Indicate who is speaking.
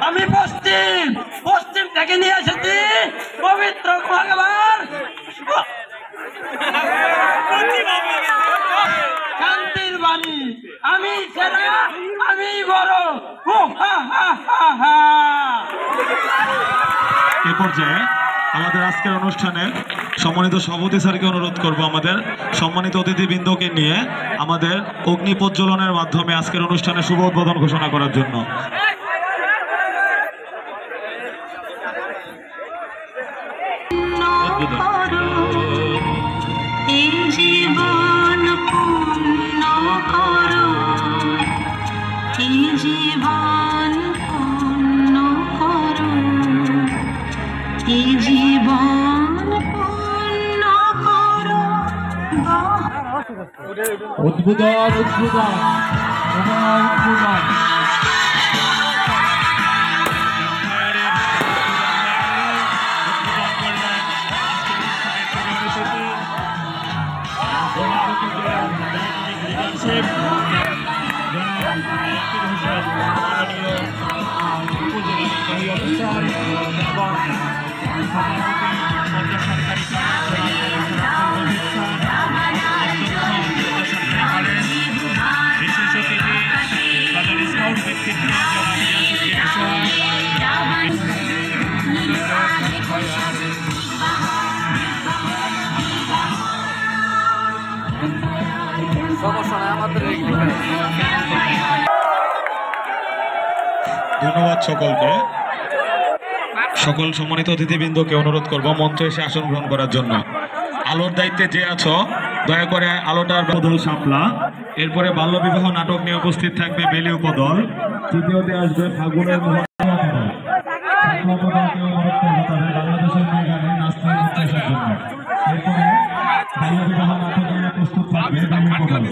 Speaker 1: আমি পশ্চিম পশ্চিম থেকে নিয়ে এসেছি পবিত্র ভগবান শান্তির বাণী। আমি সেরা, আমি বড়।
Speaker 2: এ পর্যায়ে আমাদের আজকের অনুষ্ঠানে সম্মানিত সভাপতি স্যারকে অনুরোধ করব আমাদের সম্মানিত অতিথিবৃন্দকে নিয়ে আমাদের অগ্নি প্রজ্বলনের মাধ্যমে আজকের অনুষ্ঠানে শুভ উদ্বোধন ঘোষণা করার জন্য।
Speaker 3: উদ্বোধন উদ্বোধন উদ্বোধন
Speaker 2: ধন্যবাদ সকলকে। সকল সম্মানিত অতিথিবৃন্দকে অনুরোধ করব মঞ্চে এসে আসন গ্রহণ করার জন্য। আলোর দায়িত্বে যে আছো দয়া করে আলোটার বদল শাপলা। এরপরে বাল্যবিবাহ নাটক নিয়ে উপস্থিত থাকবে বেলি উপদল। তৃতীয়তে আসবে ফাগুনের বাংলাদেশের ময়দানে নাচতে আসার জন্য। এরপরে বাল্যবিবাহ নাটক নিয়ে প্রস্তুত থাকবে বেলি উপদল।